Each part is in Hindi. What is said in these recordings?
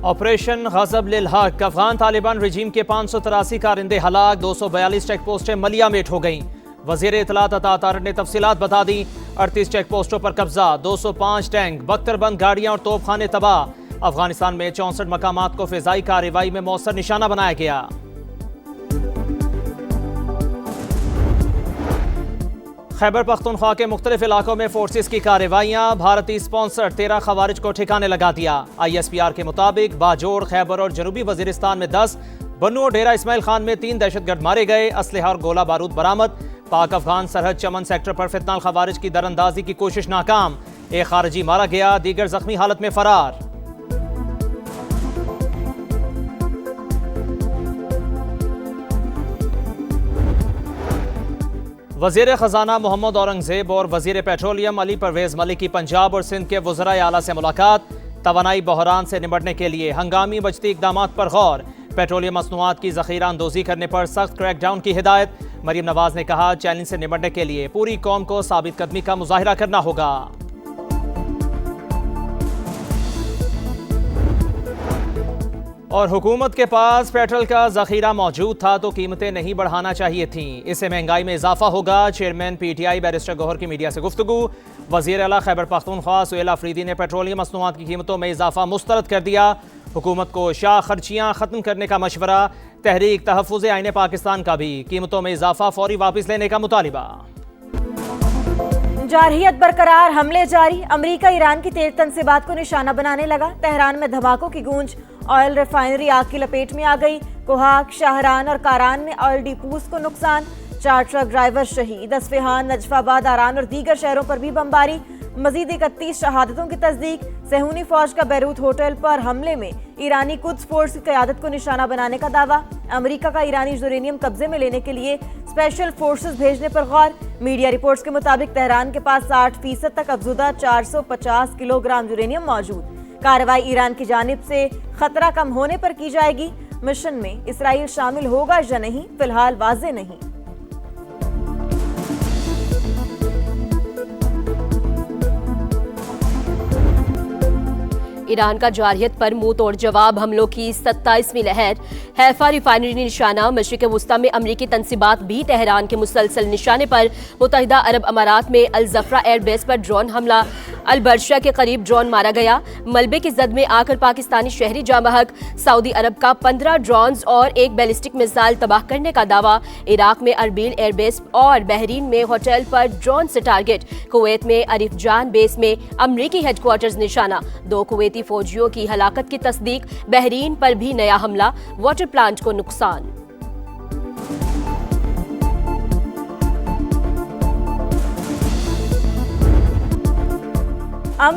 ऑपरेशन गज़ब लिल हक, अफगान तालिबान रजीम के 583 कारिंदे हलाक, 242 चेक पोस्टें मलियामेट हो गईं। वज़ीर इत्तलात अता तारर ने तफसीलात बता दी। 38 चेक पोस्टों पर कब्जा, 205 टैंक, बख्तरबंद गाड़ियां और तोपखाने तबाह। अफगानिस्तान में 64 मकामात को फिजाई कार्रवाई में मौसर निशाना बनाया गया। खैबर पख्तूनख्वा के मुख्तलिफ इलाकों में फोर्सेस की कार्रवाइयां, भारतीय स्पॉन्सर 13 खवारिज को ठिकाने लगा दिया। ISPR के मुताबिक बाजोड़, खैबर और जनूबी वजीरिस्तान में 10, बन्नू और डेरा इस्माइल खान में 3 दहशतगर्द मारे गए। असलहा और गोला बारूद बरामद। पाक अफगान सरहद चमन सेक्टर पर फितनाल खवारिज की दरअंदाजी की कोशिश नाकाम, एक खारजी मारा गया, दीगर जख्मी हालत में फरार। वज़ीर ख़जाना मोहम्मद औरंगज़ेब और वज़ीर पेट्रोलियम अली परवेज़ मलिक की पंजाब और सिंध के वज़राए आला से मुलाकात। तवानाई बहरान से निपटने के लिए हंगामी बचती इक़दामात पर गौर। पेट्रोलियम मसनूआत की ज़ख़ीरा अंदोज़ी करने पर सख्त क्रैकडाउन की हिदायत। मरीम नवाज ने कहा, चैलेंज से निपटने के लिए पूरी कौम को साबित कदमी का मुज़ाहिरा करना होगा। और हुकूमत के पास पेट्रोल का ज़ख़ीरा मौजूद था तो कीमतें नहीं बढ़ाना चाहिए थीं, इससे महंगाई में इजाफा होगा। चेयरमैन PTI बैरिस्टर गौहर की मीडिया से गुफ्तगू। वज़ीर आला खैबर पख्तूनख्वा सुहेल आफरीदी ने पेट्रोलियम मसनूआत की कीमतों में इजाफा मुस्तरद कर दिया। हुकूमत को शाह खर्चियाँ ख़त्म करने का मशवरा। तहरीक तहफ़्फ़ुज़ आईन पाकिस्तान का भी कीमतों में इजाफा फौरी वापस लेने का मुतालिबा। जारहियत बरकरार, हमले जारी। अमेरिका ईरान की तेल तनसीबात को निशाना बनाने लगा। तेहरान में धमाकों की गूंज। ऑयल रिफाइनरी आग की लपेट में आ गई। कोहाक, शाहरान और कारान में ऑयल डिपोज को नुकसान। 4 ट्रक ड्राइवर शहीद। अस्फहान, नजफाबाद, आरान और दीगर शहरों पर भी बमबारी। मजीद 31 शहादतों की तस्दीक। सहूनी फौज का बैरूत होटल पर हमले में ईरानी कुद्स फोर्स की क़यादत को निशाना बनाने का दावा। अमेरिका का ईरानी यूरेनियम कब्जे में लेने के लिए स्पेशल फोर्सेस भेजने पर गौर। मीडिया रिपोर्ट्स के मुताबिक तेहरान के पास 60% तक अफजुदा 450 किलोग्राम यूरेनियम मौजूद। कार्रवाई ईरान की जानिब से खतरा कम होने पर की जाएगी। मिशन में इसराइल शामिल होगा या नहीं, फिलहाल वाज़ेह नहीं। ईरान का जारहियत पर मुंह तोड़ जवाब, हमलों की 27वीं लहर। हैफा रिफाइनरी निशाना। मशरिक वस्ता में अमरीकी तनसीबात भी तेहरान के मुसलसल निशाने पर। मुत्तहिदा अरब अमारात में अल जफरा एयरबेस पर ड्रोन हमला। अल बर्शा के करीब ड्रोन मारा गया। मलबे की जद में आकर पाकिस्तानी शहरी जाँ बहक। सऊदी अरब का 15 ड्रोन्स और एक बैलिस्टिक मिसाइल तबाह करने का दावा। इराक में अरबील एयरबेस और बहरीन में होटल पर ड्रोन से टारगेट। कुवैत में अरिफजान बेस में अमरीकी हेडक्वार्टर्स निशाना। 2 कुवैती फौजियों की हलाकत की तस्दीक। बहरीन पर भी नया हमला। वाटर प्लांट को नुकसान।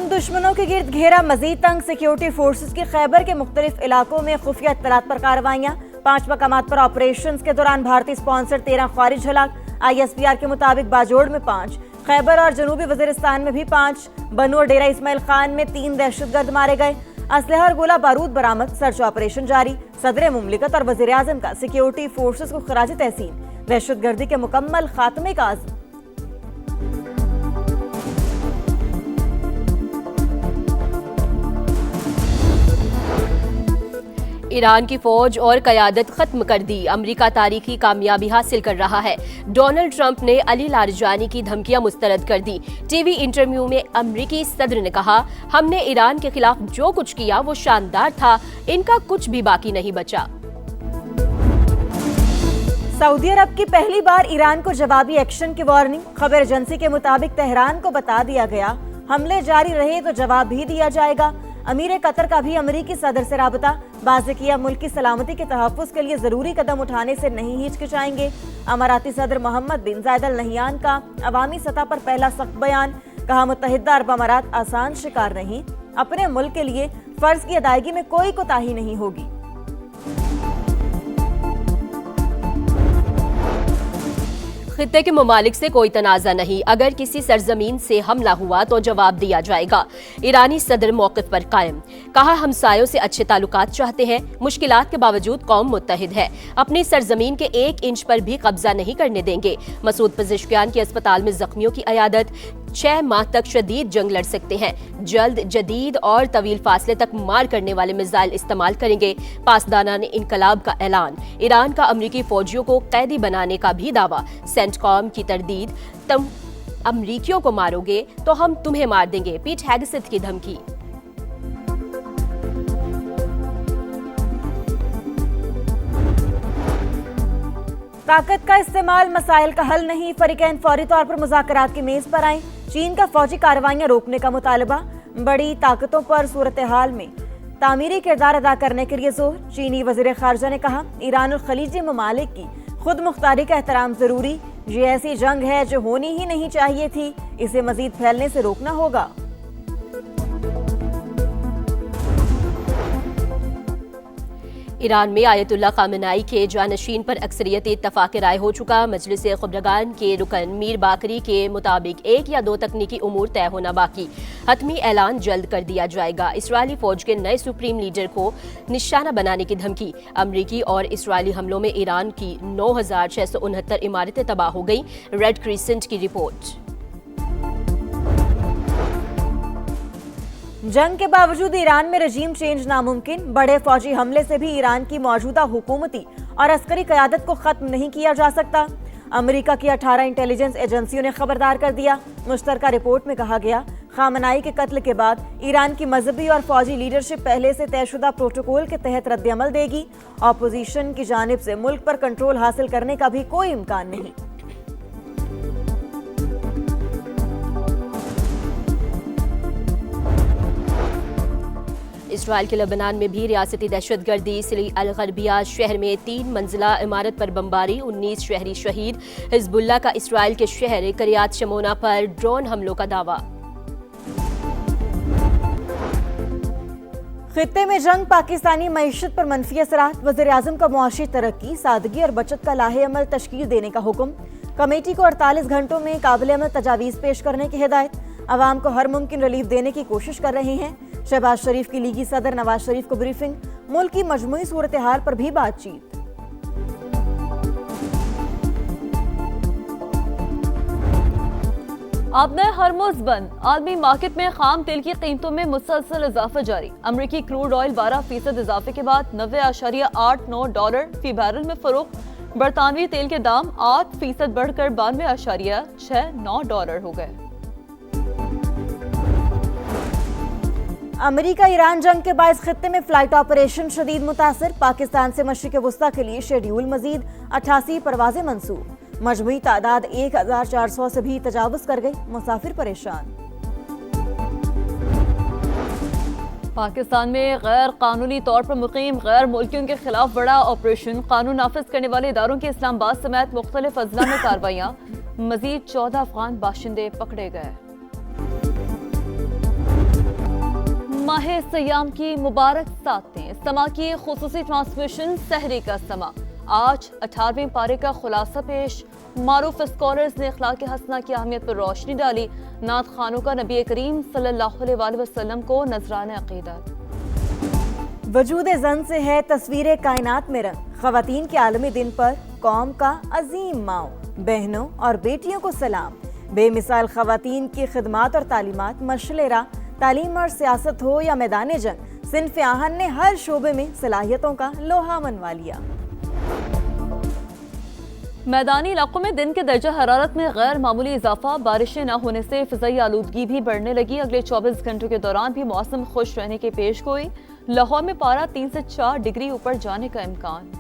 दुश्मनों के गिर्द घेरा, मजीद तंग। सिक्योरिटी फोर्सेस की खैबर के मुख्तलिफ इलाकों में खुफिया इत्तलात पर कार्रवाइयाँ। 5 मकामात पर ऑपरेशन के दौरान भारतीय स्पॉन्सर 13 खारिज हलाक। ISPR के मुताबिक बाजोड़ में 5, खैबर और जनूबी वजीरिस्तान में भी 5, बन्नू और डेरा इस्माइल खान में 3 दहशतगर्द मारे गए। असलहा और गोला बारूद बरामद। सर्च ऑपरेशन जारी। सदर मुमलिकत और वज़ीर आज़म का सिक्योरिटी फोर्सेस को खराज तहसीन। दहशतगर्दी के मुकम्मल खात्मे का आज़म। ईरान की फौज और क़यादत खत्म कर दी। अमेरिका तारीखी कामयाबी हासिल कर रहा है। डोनाल्ड ट्रंप ने अली लारजानी की धमकियां मुस्तरद कर दी। टीवी इंटरव्यू में अमेरिकी सदर ने कहा, हमने ईरान के खिलाफ जो कुछ किया वो शानदार था, इनका कुछ भी बाकी नहीं बचा। सऊदी अरब की पहली बार ईरान को जवाबी एक्शन की वार्निंग। खबर एजेंसी के मुताबिक तेहरान को बता दिया गया, हमले जारी रहे तो जवाब भी दिया जाएगा। अमीर कतर का भी अमरीकी सदर से राबता। वाज़ेह किया, मुल्क की सलामती के तहफ़्फ़ुज़ के लिए ज़रूरी कदम उठाने से नहीं हिचकिचाएंगे। अमाराती सदर मोहम्मद बिन जायद अल नहयान का अवामी सतह पर पहला सख्त बयान। कहा, मुत्तहिदा अरब अमारात आसान शिकार नहीं, अपने मुल्क के लिए फ़र्ज की अदायगी में कोई कोताही नहीं होगी। खित्ते के ममालिक से कोई तनाज़ा नहीं, अगर किसी सरजमीन से हमला हुआ तो जवाब दिया जाएगा। ईरानी सदर मौक़िफ़ पर कायम। कहा, हमसायों से अच्छे ताल्लुकात चाहते हैं, मुश्किलात के बावजूद कौम मुत्तहिद है, अपनी सरजमीन के 1 इंच पर भी कब्जा नहीं करने देंगे। मसूद पज़ेश्कियान के अस्पताल में जख्मियों की अयादत। 6 माह तक शदीद जंग लड़ सकते हैं। जल्द जदीद और तवील फासले तक मार करने वाले मिसाइल इस्तेमाल करेंगे। पासदाना ने इनकलाब का ऐलान। ईरान का अमरीकी फौजियों को कैदी बनाने का भी दावा। सेंटकॉम की तरदीद, तुम अमरीकियों को मारोगे तो हम तुम्हें मार देंगे, पीट हेगसेथ की धमकी। ताकत का इस्तेमाल मसाइल का हल नहीं, फरीकैन फौरी तौर पर मुज़ाकरात की मेज पर आए। चीन का फौजी कार्रवाइयां रोकने का मुतालबा। बड़ी ताकतों पर सूरत हाल में तामीरी किरदार अदा करने के लिए जोर। चीनी वज़ीर ख़ारजा ने कहा, ईरान और खलीजी ममालिक की खुद मुख्तारी का एहतराम जरूरी। ये ऐसी जंग है जो होनी ही नहीं चाहिए थी, इसे मजीद फैलने से रोकना होगा। ईरान में आयतुल्लाह खामेनेई के जानशीन पर अक्सरियती इत्तफाक राय हो चुका। मजलिस ख़ुबरगान के रुकन मीर बाकरी के मुताबिक 1 या 2 तकनीकी उमूर तय होना बाकी। हतमी ऐलान जल्द कर दिया जाएगा। इसराइली फौज के नए सुप्रीम लीडर को निशाना बनाने की धमकी। अमरीकी और इसराइली हमलों में ईरान की 9,669 इमारतें तबाह हो गई। रेड क्रिसेंट की रिपोर्ट। जंग के बावजूद ईरान में रजीम चेंज नामुमकिन। बड़े फौजी हमले से भी ईरान की मौजूदा हुकूमती और अस्करी क़यादत को खत्म नहीं किया जा सकता। अमेरिका की 18 इंटेलिजेंस एजेंसियों ने खबरदार कर दिया। मुश्तरका रिपोर्ट में कहा गया, खामेनेई के कत्ल के बाद ईरान की मजहबी और फौजी लीडरशिप पहले से तयशुदा प्रोटोकॉल के तहत रद्द-ए-अमल देगी। अपोजिशन की जानिब से मुल्क पर कंट्रोल हासिल करने का भी कोई इम्कान नहीं। इसराइल के लेबनान में भी रियासती दहशतगर्दी। सिली अल गरबिया शहर में 3 मंजिला इमारत पर बमबारी, 19 शहरी शहीद। हिजबुल्लाह का इसराइल के शहर करियात शमोना पर ड्रोन हमलों का दावा। खित्ते में जंग, पाकिस्तानी मईशत पर मनफी असरात। वज़ीर-ए-आज़म का मुआशी तरक्की, सादगी और बचत का लाहे-अमल तश्कील देने का हुक्म। कमेटी को 48 घंटों में काबिल-ए-अमल तजावीज़ पेश करने की हिदायत। अवाम को हर मुमकिन रिलीफ देने की कोशिश कर रहे हैं। शहबाज शरीफ की लीगी सदर नवाज शरीफ को ब्रीफिंग। मुल्क की मजमूई सूरत हाल पर भी बातचीत। अब नए हरमुज बंद। आलमी मार्केट में खाम तेल की कीमतों में मुसलसल इजाफा जारी। अमरीकी क्रूड ऑयल 12% इजाफे के बाद $90.89 फी बैरल में फरोख्त। बरतानवी तेल के दाम 8% बढ़कर $92.69 हो गए। अमेरिका ईरान जंग के बायस खित्ते में फ्लाइट ऑपरेशन शदीद मुतासर। पाकिस्तान से मशरिक़ वुस्ता के लिए शेड्यूल मजीद 88 परवाजें मंसूब। मजमूई तादाद 1400 से भी तजावुज़ कर गई। मुसाफिर परेशान। पाकिस्तान में गैर कानूनी तौर पर मुकीम गैर मुल्कियों के खिलाफ बड़ा ऑपरेशन। कानून नाफिज करने वाले इदारों के इस्लामाबाद समेत मुख्तलिफ अजला में कार्रवाइयाँ। मजीद 14 अफगान बाशिंदे पकड़े गए। माह सयाम की मुबारक सातें। समा की खुसूसी ट्रांसमिशन सहरी का समा। आज 18वें पारे का खुलासा पेश। मारूफ स्कॉलर्स ने अखलाक हसना की अहमियत पर रोशनी डाली। नात खानों का नबी करीम सल्लल्लाहु अलैहि वसल्लम को नजराने अकीदत। वजूद जन से है तस्वीर कायनात में रंग। ख़वातीन के आलमी दिन पर कौम का अजीम माओ, बहनों और बेटियों को सलाम। बेमिसाल ख़वातीन की खिदमात और तालीमात मशलेरा। तालीम और सियासत हो या मैदान जंग, सिन्फ आहन ने हर शोबे में सलाहियतों का लोहा मनवा लिया। मैदानी इलाकों में दिन के दर्जा हरारत में गैर मामूली इजाफा। बारिशें न होने से फ़िज़ाई आलूदगी भी बढ़ने लगी। अगले 24 घंटों के दौरान भी मौसम खुश रहने की पेश गोई। लाहौर में पारा 3 से 4 डिग्री ऊपर जाने का इम्कान।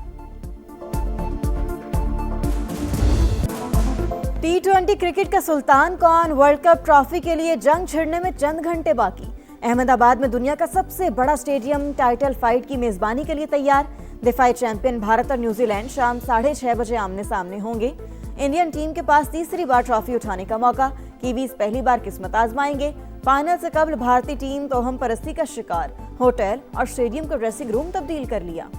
T20 क्रिकेट का सुल्तान कौन? वर्ल्ड कप ट्रॉफी के लिए जंग छिड़ने में चंद घंटे बाकी। अहमदाबाद में दुनिया का सबसे बड़ा स्टेडियम टाइटल फाइट की मेजबानी के लिए तैयार। दिफाई चैंपियन भारत और न्यूजीलैंड शाम 6:30 बजे आमने सामने होंगे। इंडियन टीम के पास तीसरी बार ट्रॉफी उठाने का मौका। कीवीज पहली बार किस्मत आजमाएंगे। फाइनल से कबल भारतीय टीम तोहम परस्ती का शिकार। होटल और स्टेडियम को ड्रेसिंग रूम तब्दील कर लिया।